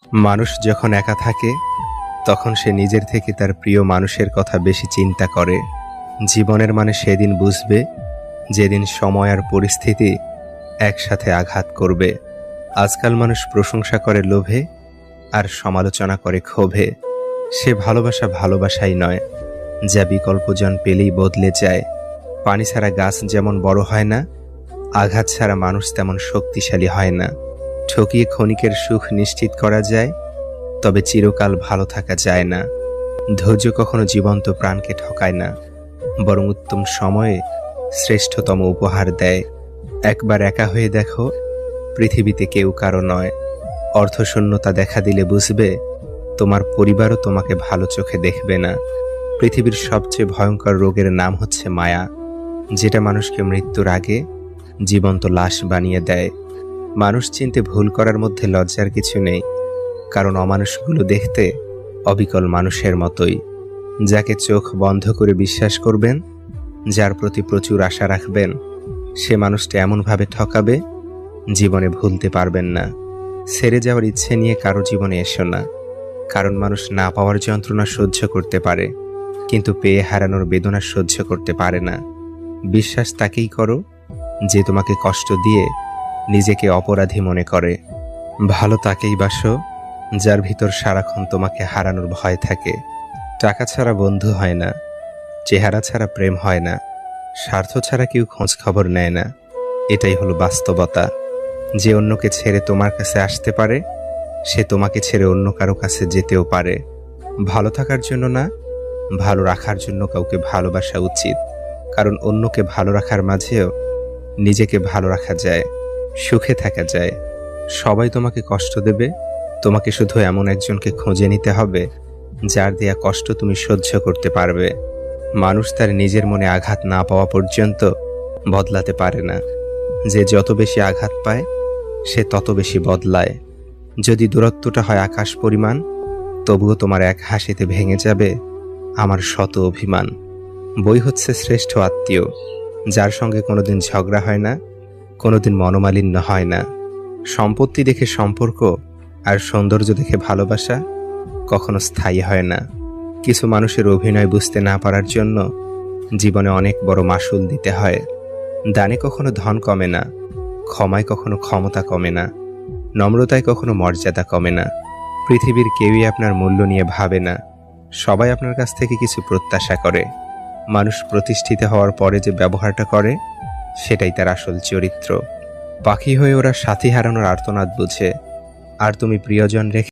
মানুষ যখন একা থাকে তখন সে নিজের থেকে তার প্রিয় মানুষের কথা বেশি চিন্তা করে। জীবনের মানে সেদিন বুঝবে যেদিন সময় আর পরিস্থিতি একসাথে আঘাত করবে। আজকাল মানুষ প্রশংসা করে লোভে আর সমালোচনা করে ক্ষোভে। সে ভালোবাসা ভালোবাসাই নয়, যা বিকল্পজন পেলেই বদলে যায়। পানি ছাড়া গাছ যেমন বড় হয় না, আঘাত ছাড়া মানুষ তেমন শক্তিশালী হয় না। ঠকিয়ে ক্ষণিকের সুখ নিশ্চিত করা যায়, তবে চিরকাল ভালো থাকা যায় না। ধৈর্য কখনো জীবন্ত প্রাণকে ঠকায় না, বরং উত্তম সময়ে শ্রেষ্ঠতম উপহার দেয়। একবার একা হয়ে দেখো, পৃথিবীতে কেউ কারো নয়। অর্থশূন্যতা দেখা দিলে বুঝবে তোমার পরিবারও তোমাকে ভালো চোখে দেখবে না। পৃথিবীর সবচেয়ে ভয়ঙ্কর রোগের নাম হচ্ছে মায়া, যেটা মানুষকে মৃত্যুর আগে জীবন্ত লাশ বানিয়ে দেয়। মানুষ চিনতে ভুল করার মধ্যে লজ্জার কিছু নেই, কারণ অমানুষগুলো দেখতে অবিকল মানুষের মতোই। যাকে চোখ বন্ধ করে বিশ্বাস করবেন, যার প্রতি প্রচুর আশা রাখবেন, সে মানুষটা এমনভাবে ঠকাবে জীবনে ভুলতে পারবেন না। ছেড়ে যাওয়ার ইচ্ছে নিয়ে কারো জীবনে এসো না, কারণ মানুষ না পাওয়ার যন্ত্রণা সহ্য করতে পারে, কিন্তু পেয়ে হারানোর বেদনা সহ্য করতে পারে না। বিশ্বাস তাকেই করো যে তোমাকে কষ্ট দিয়ে নিজেকে অপরাধী মনে করে। ভালো তাকেই বাসো যার ভিতর সারাক্ষণ তোমাকে হারানোর ভয় থাকে। টাকা ছাড়া বন্ধু হয় না, চেহারা ছাড়া প্রেম হয় না, স্বার্থ ছাড়া কেউ খোঁজ খবর নেয় না। এটাই হলো বাস্তবতা। যে অন্যকে ছেড়ে তোমার কাছে আসতে পারে, সে তোমাকে ছেড়ে অন্য কারো কাছে যেতেও পারে। ভালো থাকার জন্য না, ভালো রাখার জন্য কাউকে ভালোবাসা উচিত, কারণ অন্যকে ভালো রাখার মাঝেও নিজেকে ভালো রাখা যায়, সুখে থাকা যায়। সবাই তোমাকে কষ্ট দেবে, তোমাকে শুধু এমন একজনকে খুঁজে নিতে হবে যার দেয়া কষ্ট তুমি সহ্য করতে পারবে। মানুষ তার নিজের মনে আঘাত না পাওয়া পর্যন্ত বদলাতে পারে না। যে যত বেশি আঘাত পায়, সে তত বেশি বদলায়। যদি দূরত্বটা হয় আকাশ পরিমাণ, তবুও তোমার এক হাসিতে ভেঙে যাবে আমার শত অভিমান। বই হচ্ছে শ্রেষ্ঠ আত্মীয়, যার সঙ্গে কোনোদিন ঝগড়া হয় না, কোনোদিন মনোমালিন্য হয় না। সম্পত্তি দেখে সম্পর্ক আর সৌন্দর্য দেখে ভালোবাসা কখনো স্থায়ী হয় না। কিছু মানুষের অভিনয় বুঝতে না পারার জন্য জীবনে অনেক বড় মাসুল দিতে হয়। দানে কখনো ধন কমে না, ক্ষমায় কখনো ক্ষমতা কমে না, নম্রতায় কখনো মর্যাদা কমে না। পৃথিবীর কেউই আপনার মূল্য নিয়ে ভাবে না, সবাই আপনার কাছ থেকে কিছু প্রত্যাশা করে। মানুষ প্রতিষ্ঠিত হওয়ার পরে যে ব্যবহারটা করে, সেটাই তার আসল চরিত্র। পাখি হয়ে ওরা সাথী হারানোর আর্তনাদ বুঝে, আর তুমি প্রিয়জন রেখে